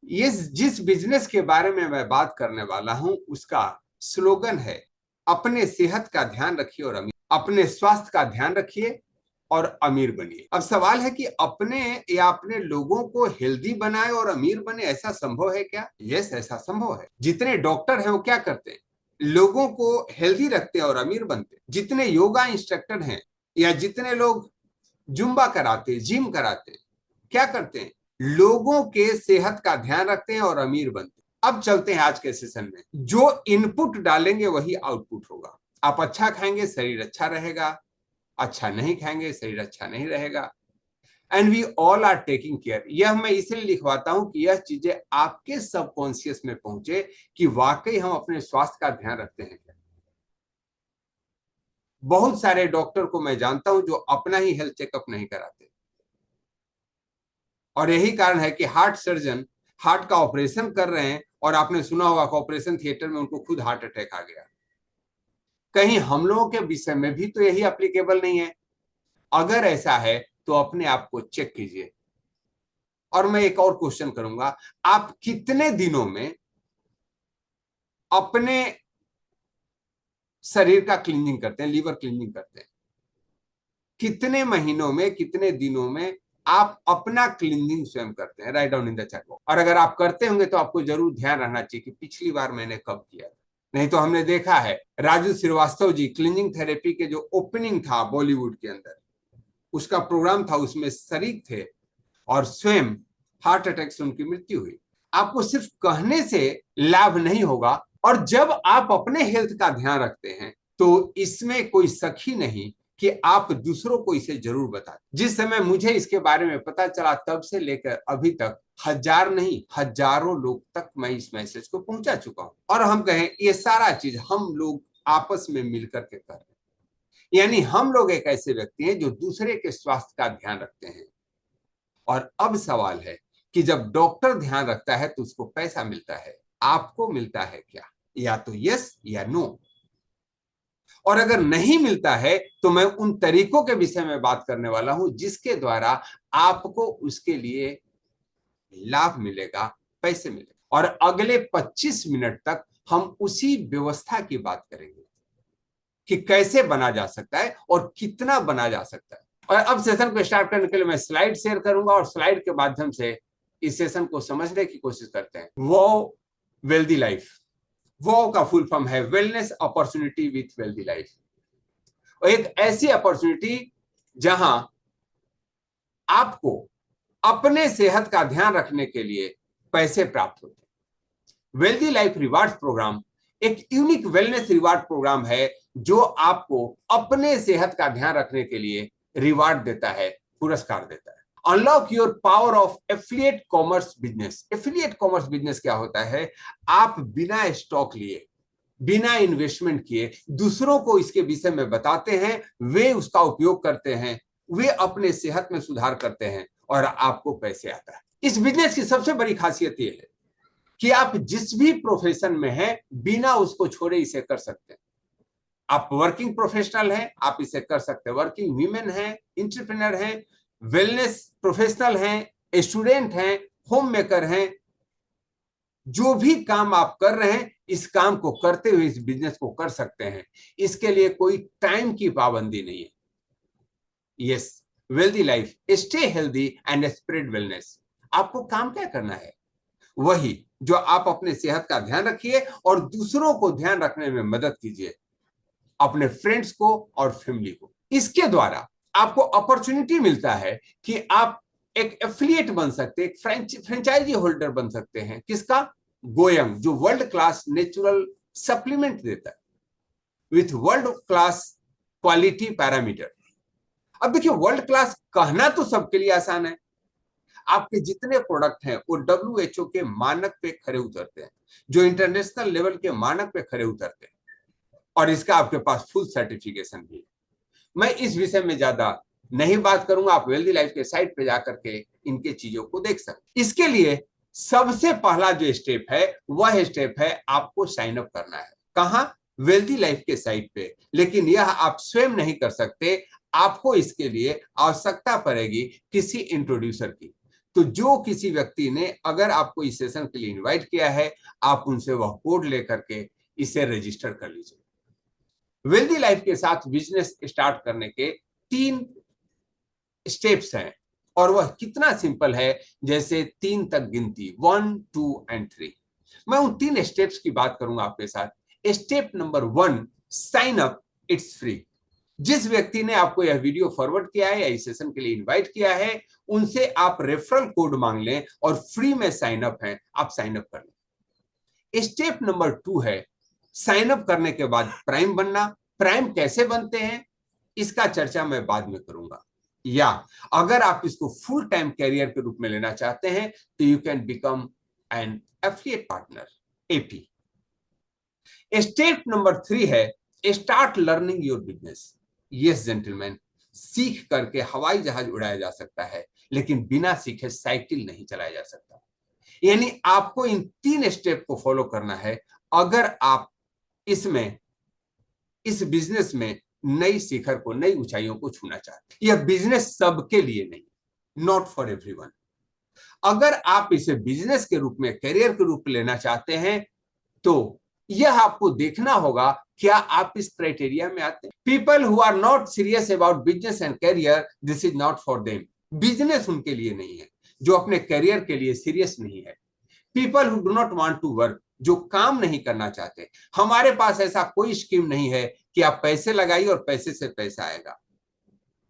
ये जिस बिजनेस के बारे में मैं बात करने वाला हूं उसका स्लोगन है, अपने सेहत का ध्यान रखिए और अमीर, अपने स्वास्थ्य का ध्यान रखिए और अमीर बनिए। अब सवाल है कि अपने या अपने लोगों को हेल्दी बनाए और अमीर बने, ऐसा संभव है क्या? यस, ऐसा संभव है। जितने डॉक्टर हैं वो क्या करते हैं? लोगों को हेल्दी रखते हैं और अमीर बनते हैं। जितने योगा इंस्ट्रक्टर हैं या जितने लोग जुम्बा कराते, जिम कराते, क्या करते हैं? लोगों के सेहत का ध्यान रखते हैं और अमीर बनते हैं। अब चलते हैं आज के सेशन में। जो इनपुट डालेंगे वही आउटपुट होगा। आप अच्छा खाएंगे, शरीर अच्छा रहेगा। अच्छा नहीं खाएंगे, शरीर अच्छा नहीं रहेगा। And we all are taking care. यह मैं इसलिए लिखवाता हूं कि यह चीजें आपके सबकॉन्शियस में पहुंचे कि वाकई हम अपने स्वास्थ्य का ध्यान रखते हैं। बहुत सारे डॉक्टर को मैं जानता हूं जो अपना ही हेल्थ चेकअप नहीं कराते, और यही कारण है कि हार्ट सर्जन हार्ट का ऑपरेशन कर रहे हैं और आपने सुना होगा कि ऑपरेशन थिएटर में उनको खुद हार्ट अटैक आ गया। कहीं हम लोगों के विषय में भी तो यही एप्लीकेबल नहीं है? अगर ऐसा है तो अपने आप को चेक कीजिए। और मैं एक और क्वेश्चन करूंगा, आप कितने दिनों में अपने शरीर का क्लीनिंग करते हैं, लीवर क्लीनिंग करते हैं? कितने महीनों में, कितने दिनों में आप अपना क्लीनिंग स्वयं करते हैं? Right down in the chat box. और अगर आप करते होंगे तो आपको जरूर ध्यान रखना चाहिए कि पिछली बार मैंने कब किया था। नहीं तो हमने देखा है राजू श्रीवास्तव जी क्लीनिंग थेरेपी के जो ओपनिंग था बॉलीवुड के अंदर, उसका प्रोग्राम था, उसमें शरीक थे और स्वयं हार्ट अटैक से उनकी मृत्यु हुई। आपको सिर्फ कहने से लाभ नहीं होगा, और जब आप अपने हेल्थ का ध्यान रखते हैं तो इसमें कोई शक ही नहीं कि आप दूसरों को इसे जरूर बताएं। जिस समय मुझे इसके बारे में पता चला तब से लेकर अभी तक हजार नहीं हजारों लोग तक मैं इस मैसेज को पहुंचा चुका हूं। और हम कहें ये सारा चीज हम लोग आपस में मिलकर के कर रहे हैं। यानी हम लोग एक ऐसे व्यक्ति हैं जो दूसरे के स्वास्थ्य का ध्यान रखते हैं। और अब सवाल है कि जब डॉक्टर ध्यान रखता है तो उसको पैसा मिलता है, आपको मिलता है क्या? या तो यस या नो। और अगर नहीं मिलता है तो मैं उन तरीकों के विषय में बात करने वाला हूं जिसके द्वारा आपको उसके लिए लाभ मिलेगा, पैसे मिलेगा। और अगले 25 मिनट तक हम उसी व्यवस्था की बात करेंगे कि कैसे बना जा सकता है और कितना बना जा सकता है। और अब सेशन को स्टार्ट करने के लिए मैं स्लाइड शेयर करूंगा और स्लाइड के माध्यम से इस सेशन को समझने की कोशिश करते हैं। वो वेल्दी लाइफ, वो का फुल फॉर्म है wellness opportunity with wealthy life. और एक ऐसी अपॉर्चुनिटी जहां आपको अपने सेहत का ध्यान रखने के लिए पैसे प्राप्त होते हैं। वेल्दी लाइफ रिवार्ड्स प्रोग्राम एक यूनिक वेलनेस रिवार्ड प्रोग्राम है जो आपको अपने सेहत का ध्यान रखने के लिए रिवार्ड देता है, पुरस्कार देता है। Unlock your power of affiliate commerce business. Affiliate commerce business क्या होता है? आप बिना स्टॉक लिए, बिना इन्वेस्टमेंट किए दूसरों को इसके विषय में बताते हैं, वे उसका उपयोग करते हैं, वे अपने सेहत में सुधार करते हैं और आपको पैसे आता है। इस बिजनेस की सबसे बड़ी खासियत यह है कि आप जिस भी प्रोफेशन में हैं बिना उसको छोड़े इसे कर सकते हैं। आप वर्किंग प्रोफेशनल हैं, आप इसे कर सकते हैं। वर्किंग वीमेन हैं, एंटरप्रेन्योर हैं, वेलनेस प्रोफेशनल हैं, स्टूडेंट हैं, होम मेकर हैं, जो भी काम आप कर रहे हैं इस काम को करते हुए इस बिजनेस को कर सकते हैं। इसके लिए कोई टाइम की पाबंदी नहीं है। Yes, wealthy life, stay healthy and spread wellness. आपको काम क्या करना है? वही जो आप अपने सेहत का ध्यान रखिए और दूसरों को ध्यान रखने में मदद कीजिए, अपने फ्रेंड्स को और फैमिली को। इसके द्वारा आपको अपॉर्चुनिटी मिलता है कि आप एक एफिलिएट बन सकते हैं, एक फ्रेंचाइजी होल्डर बन सकते हैं। किसका? गोयंग, जो वर्ल्ड क्लास नेचुरल सप्लीमेंट देता है with world class quality parameter. अब देखिए, वर्ल्ड क्लास कहना तो सबके लिए आसान है। आपके जितने प्रोडक्ट हैं वो WHO के मानक पे खरे उतरते हैं, जो इंटरनेशनल लेवल के मानक पे खरे उतरते हैं, और इसका आपके पास फुल सर्टिफिकेशन भी है। मैं इस विषय में ज्यादा नहीं बात करूंगा, आप वेल्दी लाइफ के साइट पे जाकर के इनके चीजों को देख सकते। इसके लिए सबसे पहला जो स्टेप है वह स्टेप है आपको साइन अप करना है। कहां? वेल्दी लाइफ के साइट पे। लेकिन यह आप स्वयं नहीं कर सकते, आपको इसके लिए आवश्यकता पड़ेगी किसी इंट्रोड्यूसर की। तो जो किसी व्यक्ति ने अगर आपको इस सेशन के लिए इनवाइट किया है, आप उनसे वह कोड लेकर के इसे रजिस्टर कर लीजिए। वेल्दी लाइफ के साथ बिजनेस स्टार्ट करने के 3 स्टेप्स हैं और वह कितना सिंपल है, जैसे 3 तक गिनती, 1, 2 एंड 3। मैं उन 3 स्टेप्स की बात करूंगा आपके साथ। Step number 1, sign up, it's free. जिस व्यक्ति ने आपको यह वीडियो फॉरवर्ड किया है या इस सेशन के लिए इनवाइट किया है, उनसे आप रेफरल कोड मांग लें और फ्री में साइन अप है, आप साइन अप कर लें। स्टेप नंबर 2 है साइन अप करने के बाद प्राइम बनना। प्राइम कैसे बनते हैं इसका चर्चा मैं बाद में करूंगा, या अगर आप इसको फुल टाइम कैरियर के रूप में लेना चाहते हैं तो you can become an affiliate partner, AP. Step number 3 है start learning your business. Yes gentleman, सीख करके हवाई जहाज उड़ाया जा सकता है, लेकिन बिना सीखे साइकिल नहीं चलाया जा सकता। यानी आपको इन 3 स्टेप को फॉलो करना है अगर आप इसमें, इस बिजनेस में नई शिखर को, नई ऊंचाइयों को छूना चाहते हैं। यह बिजनेस सबके लिए नहीं, नॉट फॉर एवरीवन। अगर आप इसे बिजनेस के रूप में, करियर के रूप में लेना चाहते हैं तो यह आपको देखना होगा क्या आप इस क्राइटेरिया में आते हैं। People who are not serious about business and career, this is not for them. Business उनके लिए नहीं है जो अपने करियर के लिए सीरियस नहीं है। People who do not want to work, जो काम नहीं करना चाहते। हमारे पास ऐसा कोई स्कीम नहीं है कि आप पैसे लगाइए और पैसे से पैसा आएगा।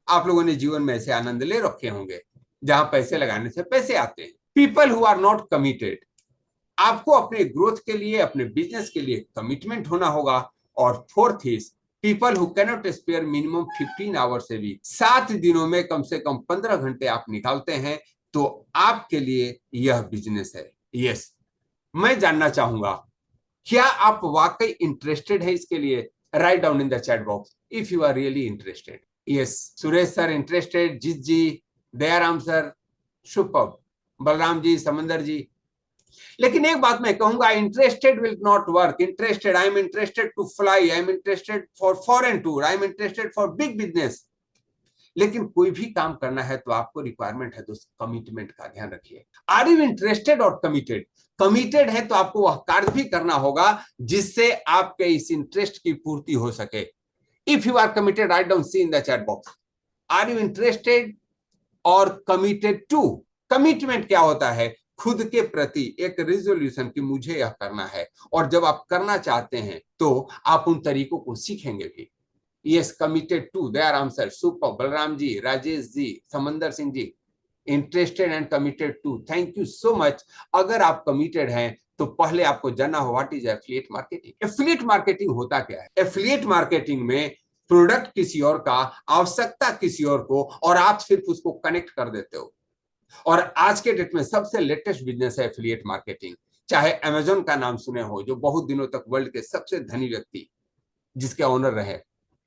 आप लोगों ने जीवन में ऐसे आनंद ले रखे होंगे जहां पैसे लगाने से पैसे आते हैं। People who are not committed, आपको अपने ग्रोथ के लिए, अपने बिजनेस के लिए कमिटमेंट होना होगा। और 4th is people who cannot spare minimum 15 hours a week. 7 दिनों में कम से कम 15 घंटे आप निकालते हैं तो आपके लिए यह बिजनेस है। यस, मैं जानना चाहूंगा क्या आप वाकई इंटरेस्टेड है इसके लिए? Write down in the chat box if you are really interested. Yes, Suresh sir interested, Jeet ji, Dayaram sir, superb, Balram ji, Samandar ji. लेकिन एक बात मैं कहूंगा, interested will not work. Interested, I am interested to fly, I am interested for foreign tour, I am interested for big business. लेकिन कोई भी काम करना है तो आपको रिक्वायरमेंट है दोस्तों, कमिटमेंट का ध्यान रखिए। आर यू इंटरेस्टेड और कमिटेड? कमिटेड है तो आपको वह कार्य भी करना होगा जिससे आपके इस इंटरेस्ट की पूर्ति हो सके। If you are committed, write down C in the chat box, are you interested और कमिटेड टू। कमिटमेंट क्या होता है? खुद के प्रति एक रिजोल्यूशन कि मुझे यह करना है, और जब आप करना चाहते हैं तो आप उन तरीकों को सीखेंगे भी। Yes, committed to, Dayaram sir, super, Balram ji, Rajesh ji, Samandar Singh ji, interested and committed to, thank you so much. अगर आप कमिटेड हैं तो पहले आपको जानना हो what is affiliate marketing. Affiliate marketing होता क्या है? एफिलिएट मार्केटिंग में प्रोडक्ट किसी और का, आवश्यकता किसी और को, और आप सिर्फ उसको कनेक्ट कर देते हो। और आज के डेट में सबसे लेटेस्ट बिजनेस है एफिलिएट मार्केटिंग। चाहे अमेजोन का नाम सुने हो, जो बहुत दिनों तक वर्ल्ड के सबसे धनी व्यक्ति जिसके ऑनर रहे,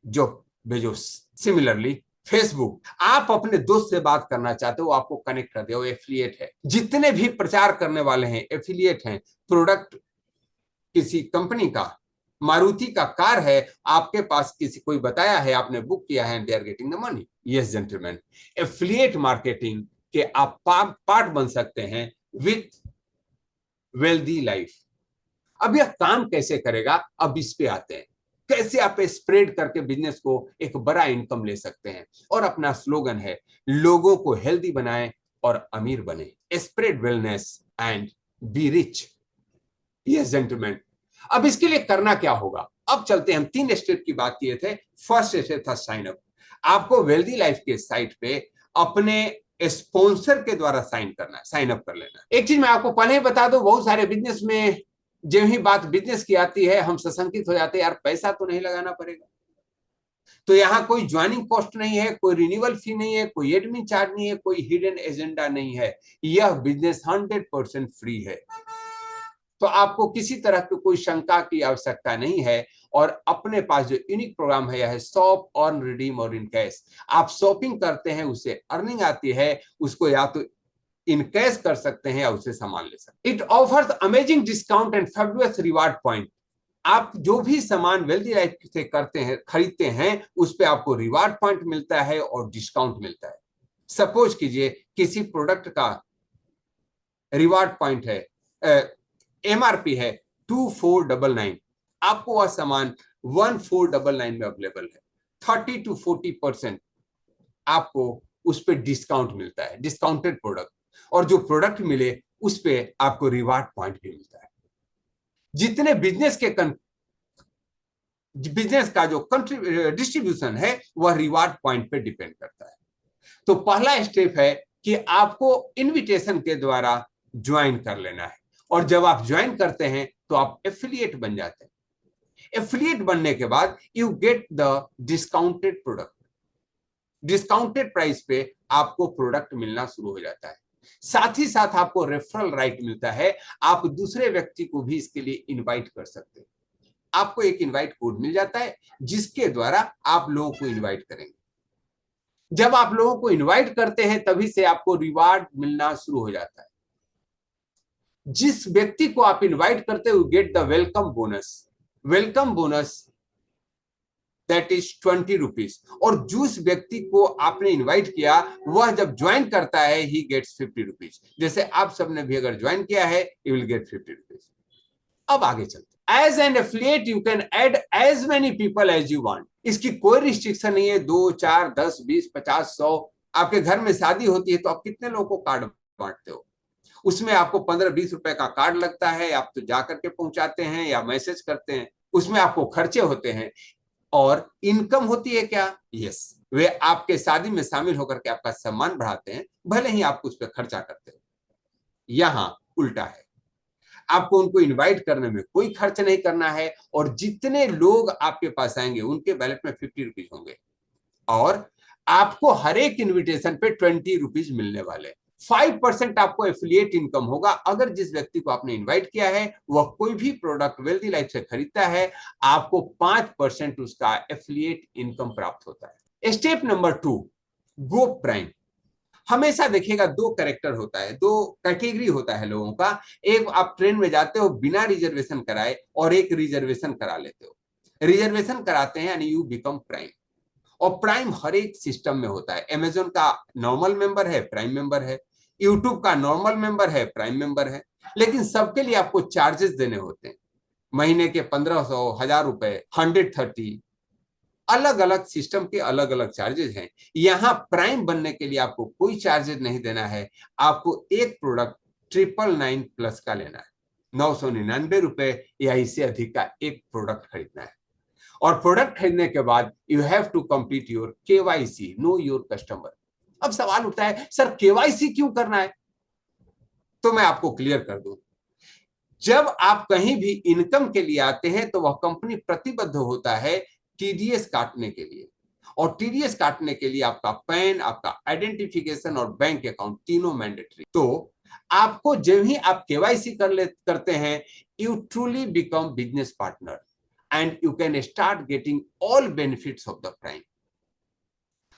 जो बेजोस। सिमिलरली फेसबुक, आप अपने दोस्त से बात करना चाहते हो, आपको कनेक्ट कर दे, वो एफिलिएट है। जितने भी प्रचार करने वाले हैं एफिलिएट हैं। प्रोडक्ट किसी कंपनी का, मारुति का कार है, आपके पास किसी कोई बताया है, आपने बुक किया है, they are getting the money. Yes gentleman, affiliate marketing के आप पार्ट बन सकते हैं विथ वेल्दी लाइफ। अब यह काम कैसे करेगा, अब इस पे आते हैं। कैसे आप स्प्रेड करके बिजनेस को एक बड़ा इनकम ले सकते हैं। और अपना स्लोगन है, लोगों को हेल्दी बनाएं और अमीर बने, spread wellness and be rich. Yes gentleman, अब इसके लिए करना क्या होगा? अब चलते हैं, हम 3 स्टेप की बात किए थे। फर्स्ट स्टेप था साइन अप। आपको वेल्दी लाइफ के साइट पे अपने स्पॉन्सर के द्वारा साइन करना है, साइन अप कर लेना। एक चीज मैं आपको पहले ही बता दूं, बहुत सारे बिजनेस में जब ही बात बिजनेस की आती है हम सशंकित हो जाते हैं, यार पैसा तो नहीं लगाना पड़ेगा। तो यहाँ कोई ज्वाइनिंग कॉस्ट नहीं है, कोई रिन्यूअल फी नहीं है, कोई एडमिन चार्ज नहीं है, कोई हिडन एजेंडा नहीं है। यह बिजनेस 100% फ्री है। तो आपको किसी तरह की कोई शंका की आवश्यकता नहीं है। और अपने पास जो यूनिक प्रोग्राम है यह है शॉप, अर्न, रिडीम और इन कैश। आप शॉपिंग करते हैं, उससे अर्निंग आती है, उसको या तो इन कैश कर सकते हैं या उससे सामान ले सकते हैं। It offers amazing discount and fabulous reward point. आप जो भी सामान वेल्दी लाइफ से करते हैं, खरीदते हैं, उस पे आपको रिवार्ड पॉइंट मिलता है और डिस्काउंट मिलता है। सपोज कीजिए किसी प्रोडक्ट का रिवार्ड पॉइंट है, एमआरपी है 2499, आपको वह सामान 1499 में अवेलेबल है। 30 to 40% आपको उस पर डिस्काउंट मिलता है, डिस्काउंटेड प्रोडक्ट, और जो प्रोडक्ट मिले उस पर आपको रिवार्ड पॉइंट भी मिलता है। जितने बिजनेस का जो डिस्ट्रीब्यूशन है वह रिवार्ड पॉइंट पे डिपेंड करता है। तो पहला स्टेप है कि आपको इनविटेशन के द्वारा ज्वाइन कर लेना है, और जब आप ज्वाइन करते हैं तो आप एफिलिएट बन जाते हैं। एफिलिएट बनने के बाद you get the discounted product, discounted price पे आपको प्रोडक्ट मिलना शुरू हो जाता है। साथ ही साथ आपको रेफरल राइट मिलता है, आप दूसरे व्यक्ति को भी इसके लिए इनवाइट कर सकते हैं। आपको एक इनवाइट कोड मिल जाता है जिसके द्वारा आप लोगों को इनवाइट करेंगे। जब आप लोगों को इनवाइट करते हैं तभी से आपको रिवार्ड मिलना शुरू हो जाता है। जिस व्यक्ति को आप इनवाइट करते हो get the welcome bonus, welcome bonus that is 20 rupees, और जिस व्यक्ति को आपने इनवाइट किया वह जब ज्वाइन करता है ही गेट्स 50 रुपीज। जैसे आप सबने भी अगर ज्वाइन किया है यू विल गेट 50 रुपीज। अब आगे चलते, as an affiliate you can add as many people as you want. इसकी कोई रिस्ट्रिक्शन नहीं है, 2, 4, 10, 20, 50, 100। आपके घर में शादी होती है तो आप कितने लोगों को कार्ड बांटते हो, उसमें आपको 15-20 रुपए का कार्ड लगता है, आप तो जा करके पहुंचाते हैं या मैसेज करते हैं, उसमें आपको खर्चे होते हैं। और इनकम होती है क्या? यस, वे आपके शादी में शामिल होकर के आपका सम्मान बढ़ाते हैं, भले ही आप उस पर खर्चा करते हो। यहां उल्टा है, आपको उनको इनवाइट करने में कोई खर्च नहीं करना है, और जितने लोग आपके पास आएंगे उनके बैलेट में 50 रुपीज होंगे, और आपको हर एक इन्विटेशन पे 20 रुपीज मिलने वाले। 5% आपको एफिलिएट इनकम होगा अगर जिस व्यक्ति को आपने इनवाइट किया है वह कोई भी प्रोडक्ट वेल्दी लाइफ से खरीदता है, आपको 5% उसका एफिलिएट इनकम प्राप्त होता है। स्टेप नंबर 2, गो प्राइम। हमेशा देखिएगा दो कैरेक्टर होता है, दो कैटेगरी होता है लोगों का। एक, आप ट्रेन में जाते हो बिना रिजर्वेशन कराए, और एक रिजर्वेशन करा लेते हो। रिजर्वेशन कराते हैं यानी यू बिकम प्राइम, और प्राइम हर एक सिस्टम में होता है। अमेजोन का नॉर्मल मेंबर है, प्राइम मेंबर है। यूट्यूब का नॉर्मल मेंबर है, प्राइम मेंबर है। लेकिन सबके लिए आपको चार्जेस देने होते हैं, महीने के 1500, 1000 रुपए, 130, अलग अलग सिस्टम के अलग अलग चार्जेस हैं। यहां प्राइम बनने के लिए आपको कोई चार्जेस नहीं देना है, आपको एक प्रोडक्ट 999+ का लेना है, 999 रुपए या इससे अधिक का एक प्रोडक्ट खरीदना है। और प्रोडक्ट खरीदने के बाद you have to complete your KYC, know your customer. अब सवाल उठता है, सर केवाईसी क्यों करना है? तो मैं आपको क्लियर कर दूं, जब आप कहीं भी इनकम के लिए आते हैं तो वह कंपनी प्रतिबद्ध होता है टीडीएस काटने के लिए, और टीडीएस काटने के लिए आपका पैन, आपका आइडेंटिफिकेशन और बैंक अकाउंट तीनों मैंडेटरी। तो आपको जब ही आप केवाईसी करते हैं you truly become business partner and you can start getting all benefits of the prime.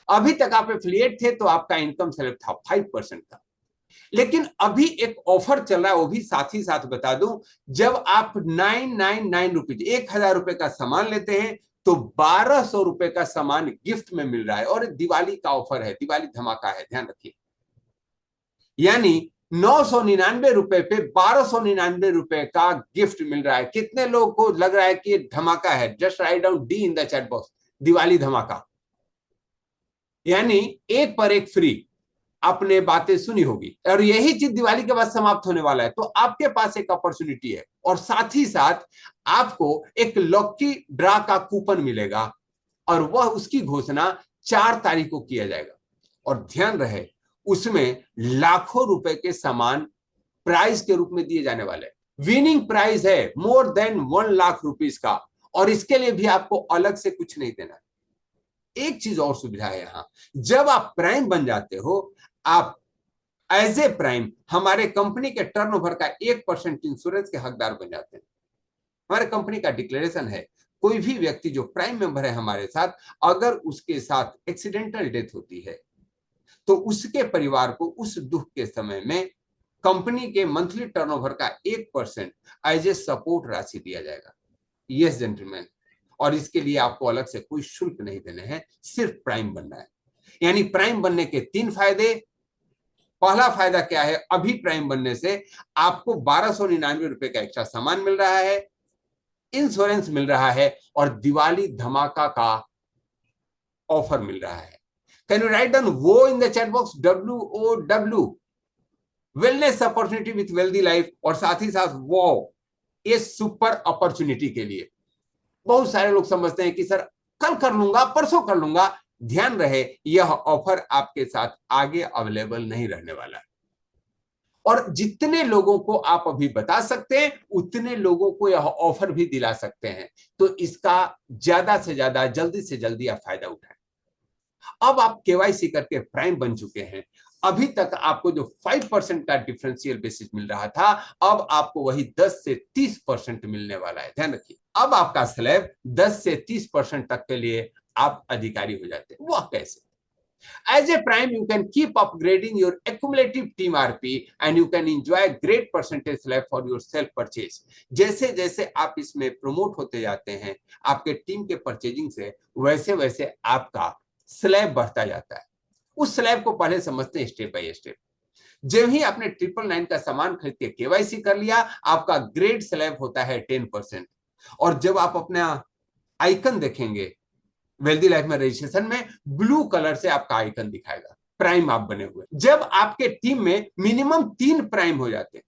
अभी तक आप एफिलिएट थे तो आपका इनकम स्लैब था 5% का, लेकिन अभी एक ऑफर चल रहा है, वो भी साथ ही साथ बता दूं। जब आप 999 रुपीज, 1000 रुपए का सामान लेते हैं तो 1200 रुपए का सामान गिफ्ट में मिल रहा है, और दिवाली का ऑफर है, दिवाली धमाका है, ध्यान रखिए। यानी 999 रुपए पे 1299 रुपए का गिफ्ट मिल रहा है। कितने लोगों को लग रहा है कि ये धमाका है? Just write down D in the chat box, Diwali धमाका। यानी एक पर एक फ्री, आपने बातें सुनी होगी, और यही चीज दिवाली के बाद समाप्त होने वाला है। तो आपके पास एक अपॉर्चुनिटी है, और साथ ही साथ आपको एक लकी ड्रा का कूपन मिलेगा, और वह उसकी घोषणा 4 तारीख को किया जाएगा। और ध्यान रहे, उसमें लाखों रुपए के सामान प्राइज के रूप में दिए जाने वाले। विनिंग प्राइज है मोर देन 1 लाख रुपीज का, और इसके लिए भी आपको अलग से कुछ नहीं देना। एक चीज और सुविधा है यहां, जब आप प्राइम बन जाते हो, आप एज ए प्राइम हमारे कंपनी के टर्नओवर का 1% इंश्योरेंस के हकदार बन जाते हैं। हमारे कंपनी का डिक्लेरेशन है, कोई भी व्यक्ति जो प्राइम मेंबर है हमारे साथ, अगर उसके साथ एक्सीडेंटल डेथ होती है तो उसके परिवार को उस दुख के समय में कंपनी के मंथली टर्नओवर का 1% एज ए सपोर्ट राशि दिया जाएगा। यस जेंटलमैन, और इसके लिए आपको अलग से कोई शुल्क नहीं देने हैं, सिर्फ प्राइम बनना है। यानी प्राइम बनने के 3 फायदे, पहला फायदा क्या है, अभी प्राइम बनने से आपको 1299 रुपए का एक्स्ट्रा सामान मिल रहा है, इंश्योरेंस मिल रहा है और दिवाली धमाका का ऑफर मिल रहा है। कैन यू राइट डाउन वो इन the chat box, WOW, wellness opportunity with wealthy life, और साथ ही साथ वो ये सुपर अपॉर्चुनिटी के लिए। बहुत सारे लोग समझते हैं कि सर कल कर लूंगा, परसों कर लूंगा। ध्यान रहे यह ऑफर आपके साथ आगे अवेलेबल नहीं रहने वाला है, और जितने लोगों को आप अभी बता सकते हैं उतने लोगों को यह ऑफर भी दिला सकते हैं। तो इसका ज्यादा से ज्यादा, जल्दी से जल्दी आप फायदा उठाएं। अब आप केवाईसी करके प्राइम बन चुके हैं। अभी तक आपको जो 5% का डिफरेंशियल बेसिस मिल रहा था, अब आपको वही 10 से 30% मिलने वाला है। ध्यान रखिए, अब आपका स्लैब 10 से 30% तक के लिए आप अधिकारी हो जाते हैं। वह कैसे? As a prime, you can keep upgrading your accumulative team RP and you can enjoy great percentage slab for your self purchase. जैसे जैसे आप इसमें प्रमोट होते जाते हैं आपके टीम के परचेजिंग से, वैसे वैसे आपका स्लैब बढ़ता जाता है। उस स्लैब को पहले समझते हैं स्टेप बाय स्टेप। जब ही आपने 999 का सामान खरीद के केवाईसी कर लिया, आपका ग्रेड स्लैब होता है 10%। और जब आप अपना आइकन देखेंगे वेल्दी लाइफ में रजिस्ट्रेशन में, ब्लू कलर से आपका आइकन दिखाएगा, प्राइम आप बने हुए। जब आपके टीम में मिनिमम 3 प्राइम हो जाते हैं,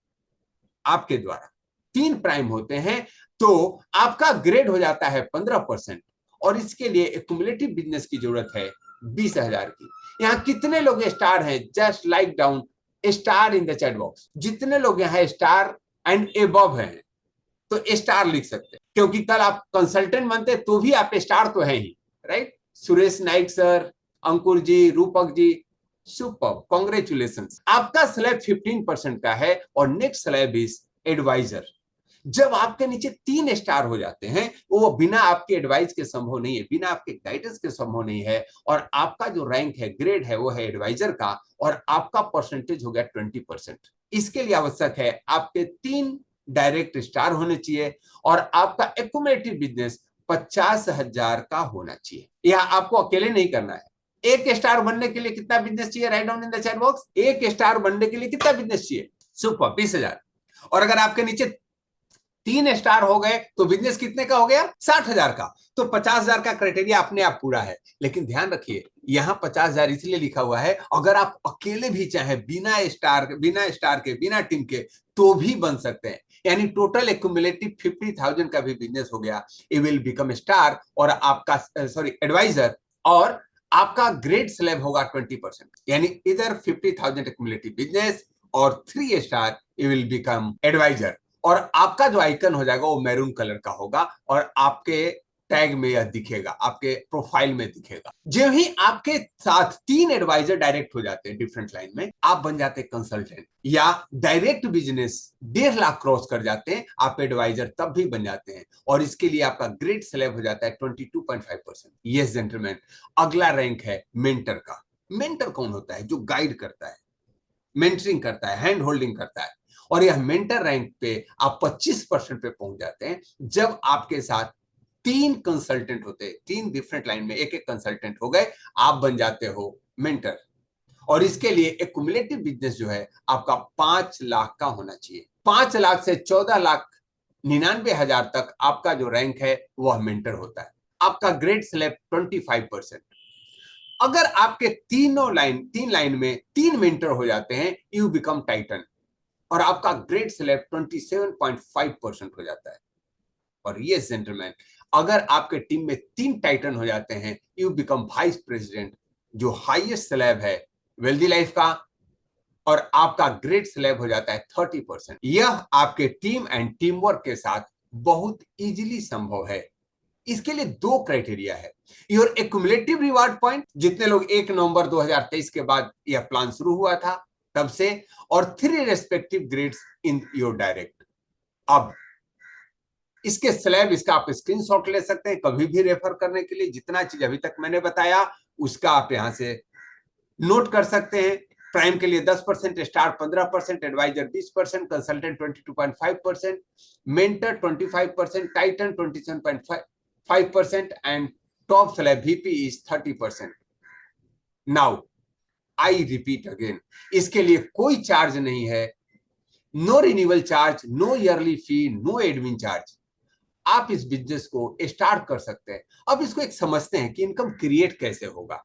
आपके द्वारा 3 प्राइम होते हैं, तो आपका ग्रेड हो जाता है 15%। और इसके लिए एक्युमुलेटिव बिजनेस की जरूरत है 20,000 की। यहाँ कितने लोग स्टार हैं? Just like down star in the chat box. जितने लोग यहाँ स्टार एंड एबव हैं तो स्टार लिख सकते हैं, क्योंकि कल आप कंसल्टेंट बनते तो भी आप स्टार तो है ही, राइट? सुरेश नाइक सर, अंकुर जी, रूपक जी, सुपर, कॉन्ग्रेचुलेशन। आपका स्लैब 15% का है और नेक्स्ट स्लैब इज एडवाइजर। जब आपके नीचे 3 स्टार हो जाते हैं, वो बिना आपके एडवाइस के संभव नहीं है, बिना आपके गाइडेंस के संभव नहीं है। और आपका जो रैंक है, ग्रेड है, वो है एडवाइजर का, और आपका परसेंटेज हो गया 20%। इसके लिए आवश्यक है आपके 3 डायरेक्ट स्टार होने चाहिए और आपका एक्युमुलेटिव बिजनेस 50,000 का होना चाहिए। यह आपको अकेले नहीं करना है। एक स्टार बनने के लिए कितना बिजनेस चाहिए? Right down in the chat box. एक स्टार बनने के लिए कितना बिजनेस चाहिए? सुपर, 20,000। और अगर आपके नीचे 3 स्टार हो गए तो बिजनेस कितने का हो गया? 60,000 का। तो 50,000 का क्राइटेरिया अपने आप पूरा है। लेकिन ध्यान रखिए, यहां 50,000 इसलिए लिखा हुआ है, अगर आप अकेले भी चाहे बिना स्टार के, बिना टीम के, तो भी बन सकते हैं। यानी टोटल एक्युमुलेटिव 50,000 का भी बिजनेस हो गया, ये विल बिकम स्टार और आपका एडवाइजर, और आपका ग्रेड स्लैब होगा 20%। यानी इधर 50,000 एक्युमुलेटिव बिजनेस और 3 स्टार, ये विल बिकम एडवाइजर। और आपका जो आइकन हो जाएगा वो मैरून कलर का होगा और आपके टैग में यह दिखेगा, आपके प्रोफाइल में दिखेगा। जब ही आपके साथ 3 एडवाइजर डायरेक्ट हो जाते हैं डिफरेंट लाइन में, आप बन जाते हैं कंसल्टेंट, या डायरेक्ट बिजनेस 1.5 लाख क्रॉस कर जाते हैं, आप एडवाइजर तब भी बन जाते हैं। और इसके लिए आपका ग्रेड स्लैब हो जाता है 22.5%। यस जेंटलमैन, अगला रैंक है मेंटर का। मेंटर कौन होता है? जो गाइड करता है, मेंटरिंग करता है, हैंड होल्डिंग करता है। और यह मेंटर रैंक पे आप 25% पे पहुंच जाते हैं जब आपके साथ 3 कंसल्टेंट होते हैं। 3 डिफरेंट लाइन में एक कंसल्टेंट हो गए, आप बन जाते हो मेंटर। और इसके लिए एक्युमुलेटिव बिजनेस जो है आपका 5 लाख का होना चाहिए। 5 लाख से 14,99,000 तक आपका जो रैंक है वह मेंटर होता है। आपका ग्रेड स्लैब 25%। अगर आपके 3 लाइन में 3 मेंटर हो जाते हैं, यू बिकम टाइटन, और आपका ग्रेड स्लैब 27.5% हो जाता है। और ये जेंटलमैन, अगर आपके टीम में 3 टाइटन हो जाते हैं, यू बिकम वाइस प्रेसिडेंट, जो हाईएस्ट स्लैब है वेल्दी लाइफ का, और आपका ग्रेड स्लैब हो जाता है 30%। यह आपके टीम एंड टीम वर्क के साथ बहुत इजीली संभव है। इसके लिए 2 क्राइटेरिया है, योर एक्युमुलेटिव रिवार्ड पॉइंट, जितने लोग 1 नवंबर 2023 के बाद यह प्लान शुरू हुआ था तब से, और 3 respective grades in your direct. अब इसके स्लैब, इसका आप स्क्रीनशॉट ले सकते हैं कभी भी रेफर करने के लिए। जितना चीज अभी तक मैंने बताया उसका आप यहां से नोट कर सकते हैं। प्राइम के लिए 10%, star 15%, adviser 20%, consultant 22.5%, mentor 25%, titan 27.5% and top slab VP is 30%। Now I repeat again, इसके लिए कोई चार्ज नहीं है, no renewal charge, no yearly fee, no admin charge. आप इस बिजनेस को स्टार्ट कर सकते हैं। अब इसको एक समझते हैं कि इनकम क्रिएट कैसे होगा।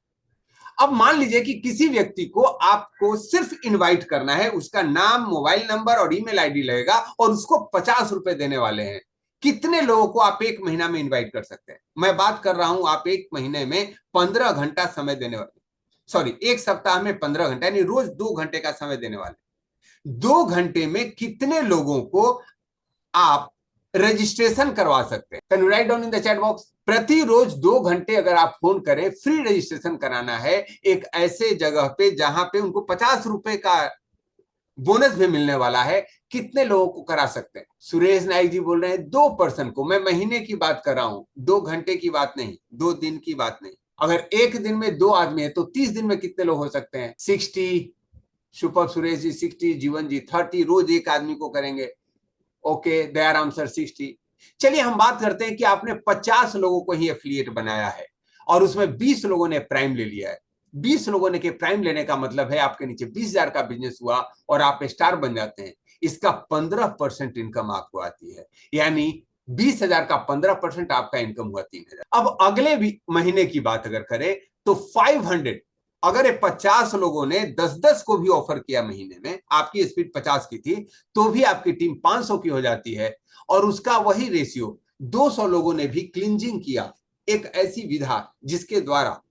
अब मान लीजिए कि किसी व्यक्ति को आपको सिर्फ इनवाइट करना है, उसका नाम, मोबाइल नंबर और ईमेल आईडी लगेगा और उसको 50 रुपए देने वाले हैं। कितने लोगों को आप एक महीना में इनवाइट कर सकते हैं? मैं बात कर रहा हूं, आप एक महीने में 15 घंटा समय देने वाले, सॉरी, एक सप्ताह में 15 घंटा, यानी रोज 2 घंटे का समय देने वाले। 2 घंटे में कितने लोगों को आप रजिस्ट्रेशन करवा सकते हैं? Can you write down in the chat box? प्रतिरोज 2 घंटे अगर आप फोन करें, फ्री रजिस्ट्रेशन कराना है एक ऐसे जगह पे जहां पे उनको 50 रुपए का बोनस भी मिलने वाला है, कितने लोगों को करा सकते हैं? सुरेश नाइक जी बोल रहे हैं 2 पर्सन को। मैं महीने की बात कर रहा हूं, 2 घंटे की बात नहीं, 2 दिन की बात नहीं। अगर एक दिन में 2 आदमी है तो 30 दिन में कितने लोग हो सकते हैं? 60। सुपर सुरेश जी 60, जीवन जी 30, रोज एक आदमी को करेंगे। Okay, their answer 60। चलिए हम बात करते हैं कि आपने 50 लोगों को ही एफिलिएट बनाया है और उसमें 20 लोगों ने प्राइम ले लिया है। 20 लोगों ने के प्राइम लेने का मतलब है आपके नीचे 20,000 का बिजनेस हुआ और आप स्टार बन जाते हैं। इसका 15% इनकम आपको आती है, यानी 20,000 का 15% आपका इनकम हुआ 3,000। अब अगले भी महीने की बात अगर करें तो 500, अगर ये 50 लोगों ने 10-10 को भी ऑफर किया महीने में, आपकी स्पीड 50 की थी, तो भी आपकी टीम 500 की हो जाती है। और उसका वही रेशियो 200 लोगों ने भी क्लिंजिंग किया, एक ऐसी विधा जिसके द्वारा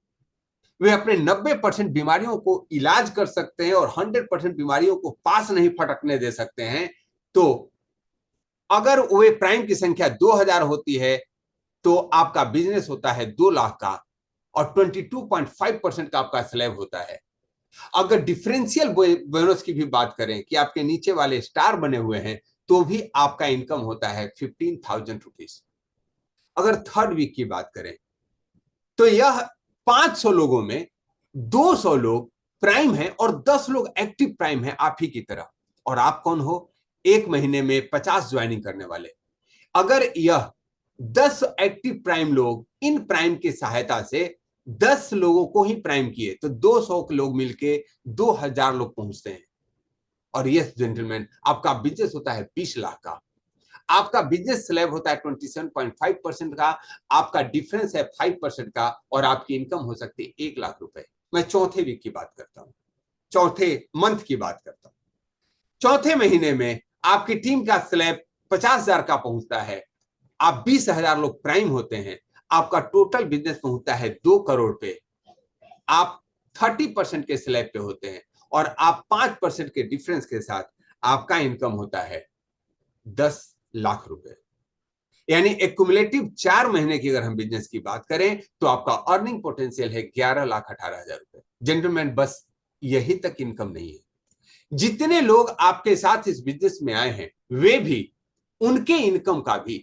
वे अपने 90% बीमारियों को इलाज कर सकते हैं और 100% बीमारियों को पास नहीं फटकने दे सकते हैं। तो अगर वे प्राइम की संख्या 2000 होती है तो आपका बिजनेस होता है 2 लाख का और 22.5% का आपका स्लैब होता है। अगर डिफरेंशियल बोनस की भी बात करें कि आपके नीचे वाले स्टार बने हुए हैं, तो भी आपका इनकम होता है 15,000 रुपीज। अगर थर्ड वीक की बात करें तो यह 500 लोगों में 200 लोग प्राइम हैं और 10 लोग एक्टिव प्राइम हैं आप ही की तरह। और आप कौन हो? एक महीने में 50 ज्वाइनिंग करने वाले। अगर यह 10 एक्टिव प्राइम लोग इन प्राइम की सहायता से 10 लोगों को ही प्राइम किए तो 200 लोग मिलके 2000 लोग पहुंचते हैं। और यस जेंटलमैन, आपका बिजनेस होता है 20 लाख का। आपका बिजनेस स्लैब होता है 27.5% का, आपका डिफरेंस है 5% का और आपकी इनकम हो सकती है 1 लाख रुपए। मैं चौथे वीक की बात करता हूं, चौथे मंथ की बात करता हूं। चौथे महीने में आपकी टीम का स्लैब 50,000 का पहुंचता है, आप 20,000 लोग प्राइम होते हैं, आपका टोटल बिजनेस पहुंचता है 2 करोड़ पे, आप 30% के स्लैब पे होते हैं और आप 5% के डिफरेंस के साथ आपका इनकम होता है 10 लाख रुपए। यानी एक्युमुलेटिव 4 महीने की अगर हम बिजनेस की बात करें तो आपका अर्निंग पोटेंशियल है 11,18,000 रुपए। जेंटलमैन, बस यही तक इनकम नहीं है, जितने लोग आपके साथ इस बिजनेस में आए हैं वे भी उनके इनकम का भी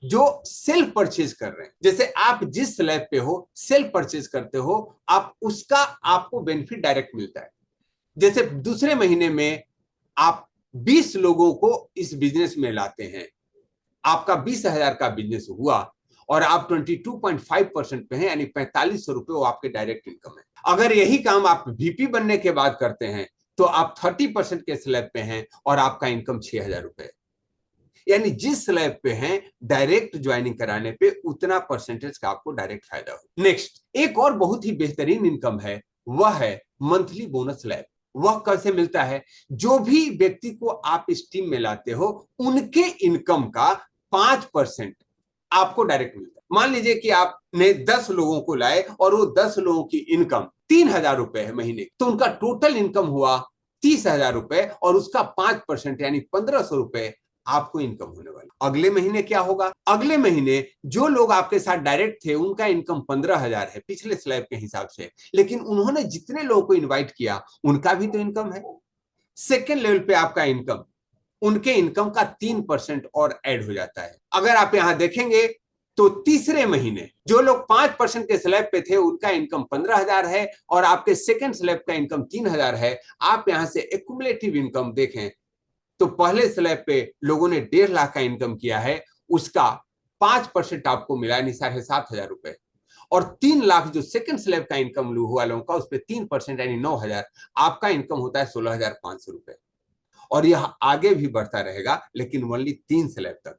जो सेल्फ परचेज कर रहे हैं, जैसे आप जिस स्लैब पे हो सेल्फ परचेज करते हो, आप उसका आपको बेनिफिट डायरेक्ट मिलता है। जैसे दूसरे महीने में आप 20 लोगों को इस बिजनेस में लाते हैं, आपका 20,000 का बिजनेस हुआ और आप 22.5% पे हैं, यानी 4500 रुपए वो आपके डायरेक्ट इनकम है। अगर यही काम आप वीपी बनने के बाद करते हैं तो आप 30% के स्लैब पे हैं और आपका इनकम 6,000 रुपए। यानी जिस स्लैब पे हैं डायरेक्ट ज्वाइनिंग कराने पे उतना परसेंटेज का आपको डायरेक्ट फायदा हो। नेक्स्ट, एक और बहुत ही बेहतरीन इनकम है, वह है मंथली बोनस स्लैब। वह कैसे मिलता है? जो भी व्यक्ति को आप इस टीम में लाते हो उनके इनकम का 5% आपको डायरेक्ट मिलता है। मान लीजिए कि आपने 10 लोगों को लाए और वो 10 लोगों की इनकम 3,000 रुपए है महीने, तो उनका टोटल इनकम हुआ 30,000 रुपए और उसका 5% यानी 1,500 रुपए आपको इनकम होने वाली। अगले महीने क्या होगा? अगले महीने जो लोग आपके साथ डायरेक्ट थे उनका इनकम 15,000 है पिछले स्लैब के हिसाब से, लेकिन उन्होंने जितने लोगों को इनवाइट किया उनका भी तो इनकम है। सेकेंड लेवल पे आपका इनकम, उनके इनकम का 3% और ऐड हो जाता है। अगर आप यहां देखेंगे तो तीसरे महीने जो लोग 5% के स्लैब पे थे उनका इनकम 15,000 है और आपके सेकंड स्लैब का इनकम 3,000 है। आप यहां से एक्युमुलेटिव इनकम देखें तो पहले स्लैब पे लोगों ने 1.5 लाख का इनकम किया है, उसका 5% आपको मिला, यानी 7,500 रुपए। और 3 लाख जो सेकंड स्लैब का इनकम वालों का उस पर 3% यानी 9,000, आपका इनकम होता है 16,500 रुपए। और यह आगे भी बढ़ता रहेगा, लेकिन ओनली 3 स्लैब तक।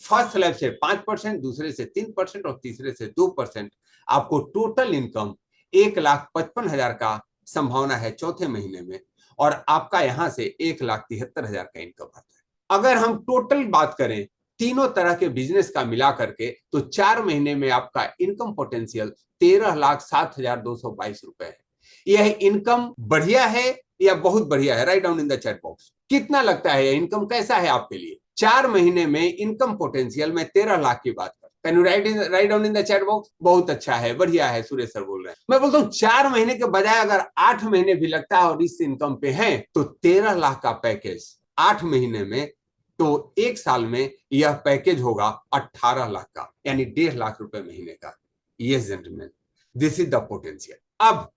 फर्स्ट स्लैब से 5%, दूसरे से 3% और तीसरे से 2%। आपको टोटल इनकम 1,55,000 का संभावना है चौथे महीने में, और आपका यहां से 1,73,000 का इनकम आता है। अगर हम टोटल बात करें तीनों तरह के बिजनेस का मिला करके, तो 4 महीने में आपका इनकम पोटेंशियल 13,07,222 रुपए है। यह इनकम बढ़िया है या बहुत बढ़िया है? Right down in the chat box. कितना लगता है इनकम कैसा है आपके लिए? 4 महीने में इनकम पोटेंशियल में 13 लाख की बात कर, can you write down in the chat box? बहुत अच्छा है, बढ़िया है, सुरेश सर बोल रहे हैं। मैं बोलता हूँ 4 महीने के बजाय अगर 8 महीने भी लगता है और इस इनकम पे है, तो 13 लाख का पैकेज 8 महीने में, तो 1 साल में यह पैकेज होगा 18 लाख का, यानी 1.5 लाख रुपए महीने का। Yes gentleman, this is the potential. अब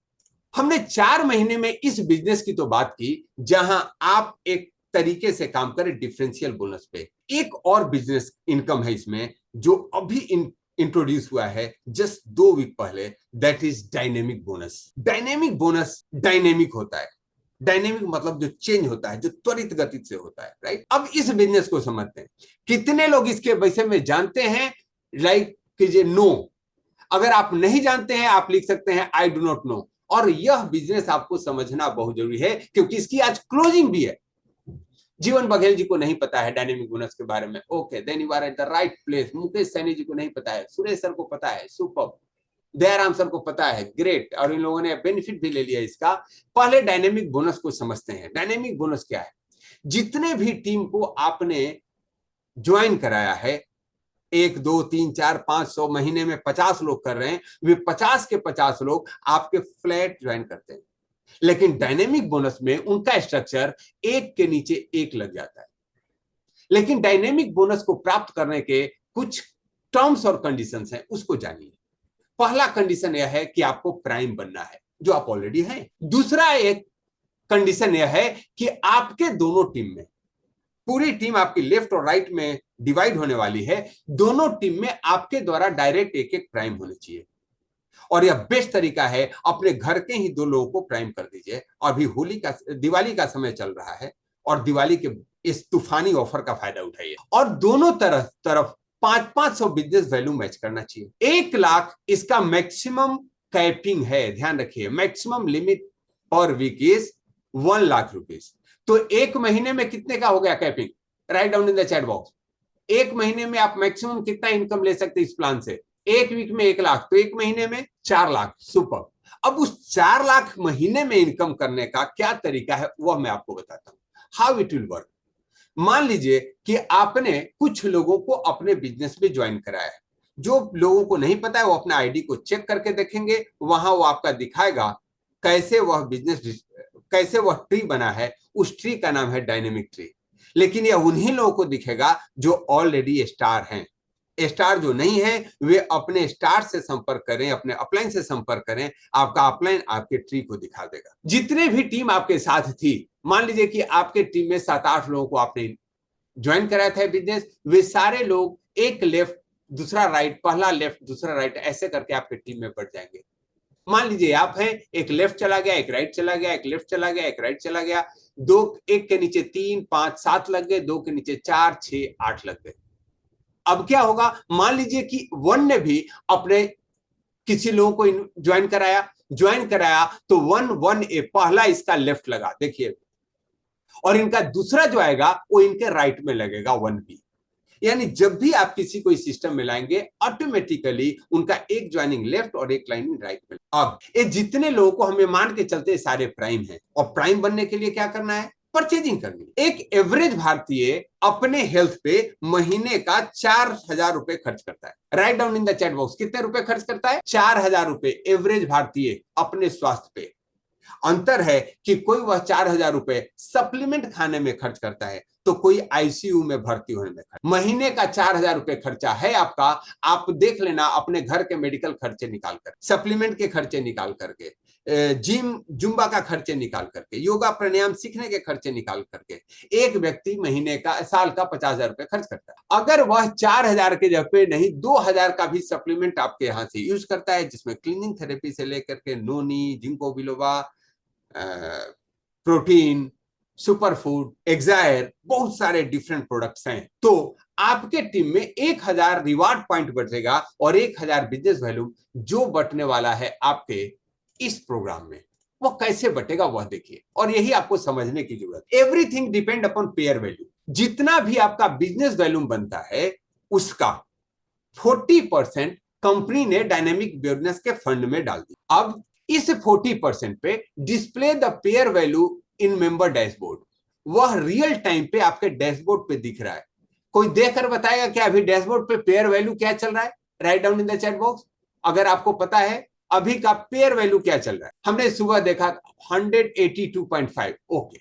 हमने 4 महीने में इस बिजनेस की तो बात की जहां आप एक तरीके से काम करें डिफरेंशियल बोनस पे। एक और बिजनेस इनकम है इसमें जो अभी इंट्रोड्यूस हुआ है जस्ट 2 वीक पहले, that is dynamic bonus. Dynamic bonus dynamic होता है। डायनेमिक मतलब जो चेंज होता है, जो त्वरित गति से होता है, राइट। अब इस बिजनेस को समझते हैं। कितने लोग इसके विषय में जानते हैं? लाइक कीजिए नो। अगर आप नहीं जानते हैं आप लिख सकते हैं आई डू नॉट नो। और यह बिजनेस आपको समझना बहुत जरूरी है क्योंकि इसकी आज क्लोजिंग भी है। जीवन बघेल जी को नहीं पता है डायनेमिक बोनस के बारे में, okay, then you are at the right place. Mukesh Saini ji को नहीं पता है, सुरेश सर को पता है, सुपर। दयाराम सर को पता है, ग्रेट। और इन लोगों ने बेनिफिट भी ले लिया इसका। पहले डायनेमिक बोनस को समझते हैं। डायनेमिक बोनस क्या है? जितने भी टीम को आपने ज्वाइन कराया है, 1 2 3 4 500 महीने में 50 लोग कर रहे हैं, वे 50 के 50 लोग आपके फ्लैट ज्वाइन करते हैं। लेकिन डायनेमिक बोनस में उनका स्ट्रक्चर एक के नीचे एक लग जाता है। लेकिन डायनेमिक बोनस को प्राप्त करने के कुछ टर्म्स और कंडीशंस हैं, उसको जानिए। पहला कंडीशन यह है कि आपको प्राइम बनना है, जो आप ऑलरेडी हैं। दूसरा एक कंडीशन यह है कि आपके दोनों टीम में, पूरी टीम आपकी लेफ्ट और राइट में डिवाइड होने वाली है, दोनों टीम में आपके द्वारा डायरेक्ट एक एक प्राइम होने चाहिए। और यह बेस्ट तरीका है, अपने घर के ही 2 लोगों को प्राइम कर दीजिए। अभी दिवाली का समय चल रहा है और दिवाली के इस तूफानी ऑफर का फायदा उठाइए और दोनों तरफ 500 बिजनेस वैल्यू मैच करना चाहिए। 1 लाख इसका मैक्सिमम कैपिंग है, ध्यान रखिए। Maximum limit per week is 1 lakh rupees. तो 1 महीने में कितने का हो गया capping? Write down in the chat box. 1 महीने में आप मैक्सिमम कितना इनकम ले सकते हैं इस प्लान से? 1 वीक में 1 लाख, तो 1 महीने में 4 लाख। सुपर। अब उस 4 लाख महीने में इनकम करने का क्या तरीका है वह मैं आपको बताता हूं, हाउ इट विल वर्क। मान लीजिए कि आपने कुछ लोगों को अपने बिजनेस में ज्वाइन कराया है। जो लोगों को नहीं पता है वो अपना आईडी को चेक करके देखेंगे, वहां वो आपका दिखाएगा कैसे वह ट्री बना है। उस ट्री का नाम है डायनेमिक ट्री। लेकिन यह उन्हीं लोगों को दिखेगा जो ऑलरेडी स्टार हैं। स्टार जो नहीं है वे अपने स्टार से संपर्क करें, अपने अपलाइन से संपर्क करें, आपका अपलाइन आपके ट्री को दिखा देगा। जितने भी टीम आपके साथ थी, मान लीजिए कि आपके टीम में 7-8 लोगों को आपने ज्वाइन कराया था बिजनेस, वे सारे लोग एक लेफ्ट दूसरा राइट, पहला लेफ्ट दूसरा राइट, ऐसे करके आपके टीम में बढ़ जाएंगे। मान लीजिए आप हैं, एक लेफ्ट चला गया, एक राइट चला गया, एक लेफ्ट चला गया, एक राइट चला गया, 2 एक के नीचे 3 5 7 लग गए, 2 के नीचे 4 6 8 लग गए। अब क्या होगा? मान लीजिए कि 1 ने भी अपने किसी लोगों को ज्वाइन कराया तो 1 पहला इसका लेफ्ट लगा, देखिए, और इनका दूसरा जो आएगा वो इनके राइट में लगेगा 1B। यानी जब भी आप किसी को इस सिस्टम में लाएंगे ऑटोमेटिकली उनका एक ज्वाइनिंग लेफ्ट और एक लाइनिंग राइट में। अब ये जितने लोगों को हमें मान के चलते सारे प्राइम हैं, और प्राइम बनने के लिए क्या करना है? परचेजिंग करनी। एक एवरेज भारतीय अपने हेल्थ पे महीने का 4,000 रुपए खर्च करता है। Right down in the chat box, कितने रुपए खर्च करता है? 4,000 रुपए एवरेज भारतीय अपने स्वास्थ्य पे। अंतर है कि कोई वह 4,000 रुपए सप्लीमेंट खाने में खर्च करता है, तो कोई आईसीयू में भर्ती होने में खर्च। महीने का 4,000 रुपए खर्चा है आपका। आप देख लेना अपने घर के मेडिकल खर्चे निकाल कर, सप्लीमेंट के खर्चे निकाल करके, जिम जुम्बा का खर्चे निकाल करके, योगा प्राणायाम सीखने के खर्चे निकाल करके एक व्यक्ति महीने का, साल का 50,000 रुपए खर्च करता है। अगर वह 4,000 के जगह पे नहीं 2,000 का भी सप्लीमेंट आपके यहां से यूज करता है, जिसमें क्लीनिंग थेरेपी से लेकर के नोनी, जिंको बिलोबा, प्रोटीन, सुपरफूड, एक्सायर, बहुत सारे डिफरेंट प्रोडक्ट्स हैं, तो आपके टीम में 1,000 रिवार्ड पॉइंट बचेगा और 1,000 बिजनेस वैल्यू जो बटने वाला है आपके इस प्रोग्राम में। वो कैसे बटेगा वह देखिए, और यही आपको समझने की जरूरत है। Everything depend upon pair value. जितना भी आपका बिजनेस वैल्यू बनता है उसका 40% कंपनी ने डायनेमिक बिजनेस के फंड में डाल दिया। अब इस 40% पे display the pair value in member dashboard, वह रियल टाइम पे आपके डैशबोर्ड पे दिख रहा है। कोई देखकर बताएगा क्या अभी डैशबोर्ड पे पेयर वैल्यू क्या चल रहा है? Right down in the chat box अगर आपको पता है अभी का पेयर वैल्यू क्या चल रहा है। हमने सुबह देखा 182.5। ओके,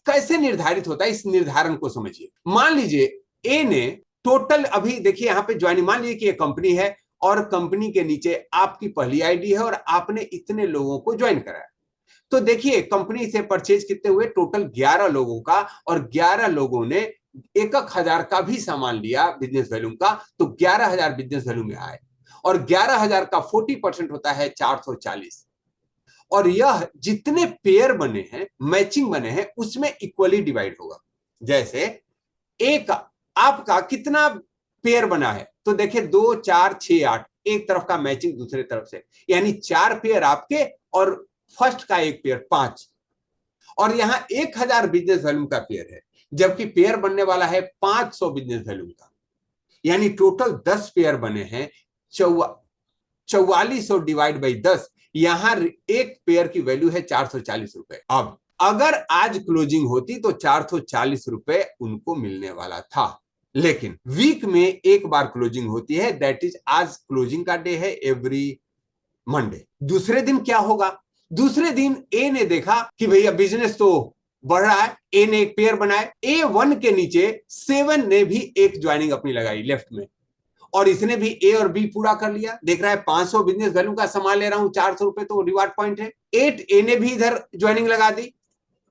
कैसे निर्धारित होता है, इस निर्धारण को समझिए। मान लीजिए ए ने टोटल, अभी देखिए यहां पे ज्वाइनिंग, मान लीजिए कि एक कंपनी है और कंपनी के नीचे आपकी पहली आईडी है और आपने इतने लोगों को ज्वाइन कराया, तो देखिए कंपनी से परचेज कितने हुए, टोटल 11 लोगों का, और 11 लोगों ने 1,000 का भी सामान लिया बिजनेस वैल्यू का, तो 11,000 बिजनेस वैल्यू में आए, और 11,000 का 40% होता है 440, और यह जितने पेयर बने हैं, मैचिंग बने हैं, उसमें इक्वली डिवाइड होगा। जैसे एक आपका कितना पेयर बना है, तो देखिए 2, 4, 6, 8, एक तरफ का मैचिंग दूसरे तरफ से, यानी 4 पेयर आपके और फर्स्ट का एक पेयर 5, और यहां 1,000 बिजनेस वैल्यू का पेयर है, जबकि पेयर बनने वाला है 500 बिजनेस वैल्यू का, यानी टोटल 10 पेयर बने हैं। 4400 डिवाइड बाई 10, यहां एक पेयर की वैल्यू है 440 रुपए। अब अगर आज क्लोजिंग होती तो 440 रुपए उनको मिलने वाला था, लेकिन वीक में एक बार क्लोजिंग होती है, दैट इज आज क्लोजिंग का डे है एवरी मंडे। दूसरे दिन क्या होगा? दूसरे दिन ए ने देखा कि भैया बिजनेस तो बढ़ रहा है, ए ने एक पेयर बनाया, A1 के नीचे 7 ने भी एक ज्वाइनिंग अपनी लगाई लेफ्ट में, और इसने भी ए और बी पूरा कर लिया। देख रहा है 500 बिजनेस वैल्यू का सामान ले रहा हूं, 400 रुपए तो रिवार्ड पॉइंट है। 8 ए ने भी इधर ज्वाइनिंग लगा दी।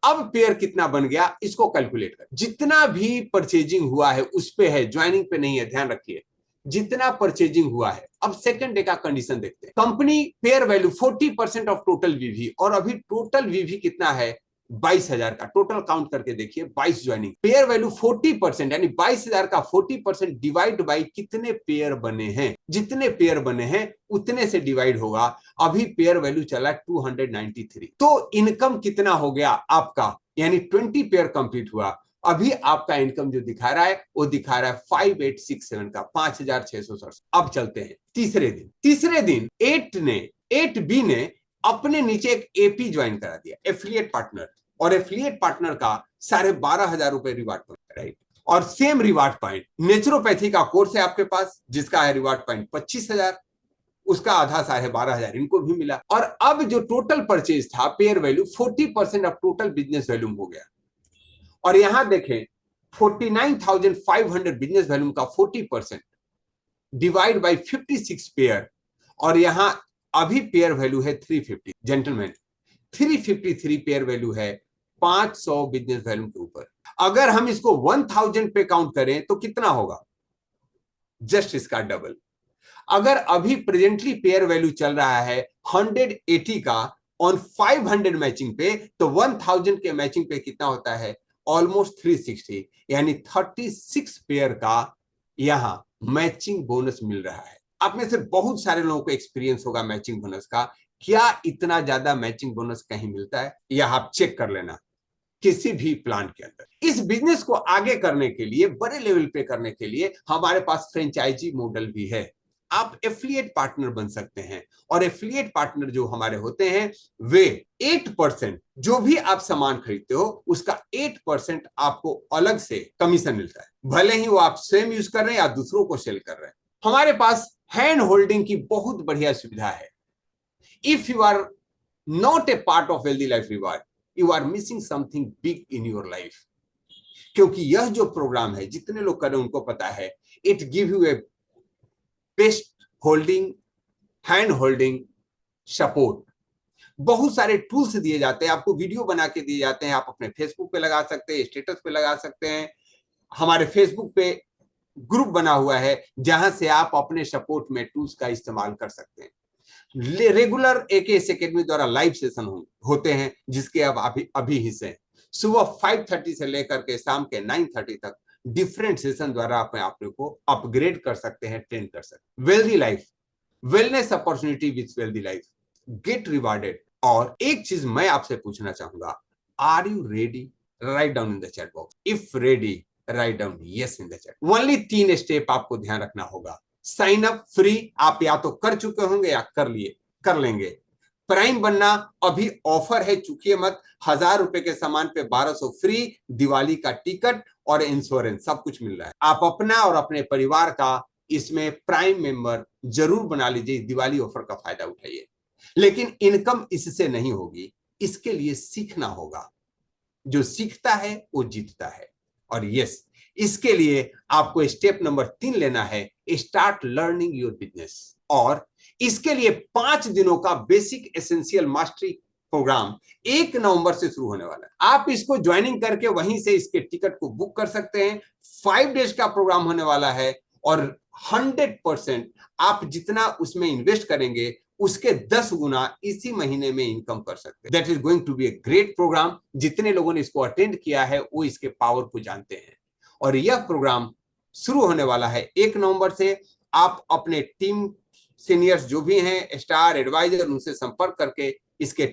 अब पेयर कितना बन गया इसको कैलकुलेट कर, जितना भी परचेजिंग हुआ है उस पे है, ज्वाइनिंग पे नहीं है, ध्यान रखिए, जितना परचेजिंग हुआ है। अब सेकंड डे का कंडीशन देखते हैं। Company pair value 40% off total VV, और अभी टोटल वीवी कितना है 22,000 का, टोटल काउंट करके देखिए 22 ज्वाइनिंग, पेयर वैल्यू 40%, यानी 22,000 का 40% डिवाइड बाई कितने पेयर बने हैं, जितने पेयर बने हैं उतने से डिवाइड होगा। अभी पेयर वैल्यू चला 293, तो इनकम कितना हो गया आपका, यानी 20 पेयर कंप्लीट हुआ। अभी आपका इनकम जो दिखा रहा है वो दिखा रहा है 5867 का, 5,667। अब चलते हैं तीसरे दिन। तीसरे दिन 8 बी ने अपने नीचे एक एपी ज्वाइन करा दिया, एफिलिएट पार्टनर, और एफिलिएट पार्टनर का 12,500 रुपए रिवार्ड पॉइंट, राइट। और सेम रिवार्ड पॉइंट नेचुरोपैथी का कोर्स है आपके पास, जिसका है रिवार्ड पॉइंट 25,000, उसका आधा 12,500 इनको भी मिला। और अब जो टोटल परचेज था pair value 40% off total business value हो गया, और यहां देखें 49,500 बिजनेस वैल्यू का 40% डिवाइड बाई 56 पेयर, और यहां अभी पेयर वैल्यू है 350। जेंटलमैन 353 पेयर वैल्यू है 500 बिजनेस वैल्यू के ऊपर। अगर हम इसको 1000 पे काउंट करें तो कितना होगा, जस्ट इसका डबल। अगर अभी प्रेजेंटली पेयर वैल्यू चल रहा है 180 का ऑन 500 मैचिंग पे, तो 1000 के मैचिंग पे कितना होता है, ऑलमोस्ट 360, यानी 36 पेयर का यहां मैचिंग बोनस मिल रहा है। आप में से बहुत सारे लोगों को एक्सपीरियंस होगा मैचिंग बोनस का। क्या इतना ज्यादा मैचिंग बोनस कहीं मिलता है? यह आप चेक कर लेना किसी भी प्लांट के अंदर। इस बिजनेस को आगे करने के लिए, बड़े लेवल पे करने के लिए हमारे पास फ्रेंचाइजी मॉडल भी है। आप एफिलिएट पार्टनर बन सकते हैं, और एफिलिएट पार्टनर जो हमारे होते हैं वे 8%, जो भी आप सामान खरीदते हो उसका 8% आपको अलग से कमीशन मिलता है, भले ही वो आप स्वयं यूज कर रहे हैं या दूसरों को सेल कर रहे हैं। हमारे पास हैंड होल्डिंग की बहुत बढ़िया सुविधा है। If you are not a part of wealthy life reward, you are missing something big in your life, क्योंकि यह जो प्रोग्राम है जितने लोग कर रहे हैं उनको पता है, it give U A best holding, hand holding support, बहुत सारे टूल्स दिए जाते हैं, आपको वीडियो बना के दिए जाते हैं, आप अपने फेसबुक पे लगा सकते हैं, स्टेटस पे लगा सकते हैं। हमारे फेसबुक पे ग्रुप बना हुआ है जहां से आप अपने सपोर्ट में टूल्स का इस्तेमाल कर सकते हैं। रेगुलर AKS एकेडमी द्वारा लाइव सेशन होते हैं जिसके अब अभी अभी हिस्से हैं। सुबह 5:30 से लेकर के शाम के 9:30 तक डिफरेंट सेशन द्वारा अपने आप को अपग्रेड कर सकते हैं, ट्रेन कर सकते हैं। Wealthy life, wellness opportunity with wealthy life, get rewarded. और एक चीज मैं आपसे पूछना चाहूंगा, are you ready? Write down in the chat box. If ready, write down yes in the chat. Only 3 step आपको ध्यान रखना होगा। साइन अप फ्री, आप या तो कर चुके होंगे या कर लेंगे। प्राइम बनना अभी ऑफर है, चूकिए मत। 1000 रुपए के सामान पे 1200 फ्री, दिवाली का टिकट और इंश्योरेंस सब कुछ मिल रहा है। आप अपना और अपने परिवार का इसमें प्राइम मेंबर जरूर बना लीजिए, दिवाली ऑफर का फायदा उठाइए। लेकिन इनकम इससे नहीं होगी, इसके लिए सीखना होगा। जो सीखता है वो जीतता है। और यस, इसके लिए आपको स्टेप नंबर 3 लेना है, स्टार्ट लर्निंग योर बिजनेस। और इसके लिए 5 दिनों का बेसिक एसेंशियल मास्टरी प्रोग्राम 1 नवंबर से शुरू होने वाला है। आप इसको ज्वाइनिंग करके वहीं से इसके टिकट को बुक कर सकते हैं। 5 डेज का प्रोग्राम होने वाला है और 100% आप जितना उसमें इन्वेस्ट करेंगे उसके 10 गुना इसी महीने में इनकम कर सकते हैं। That is going to be a great program. जितने लोगों ने इसको अटेंड किया है वो इसके पावर को जानते हैं। और यह प्रोग्राम शुरू होने वाला है 1 नवंबर से। आप अपने टीम सीनियर्स जो भी हैं, स्टार एडवाइजर, उनसे संपर्क करके इसके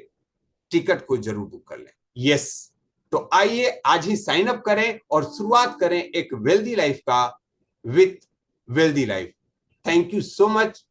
टिकट को जरूर बुक कर लें। यस, तो आइए आज ही साइन अप करें और शुरुआत करें एक वेल्दी लाइफ का with wealthy life. Thank you so much.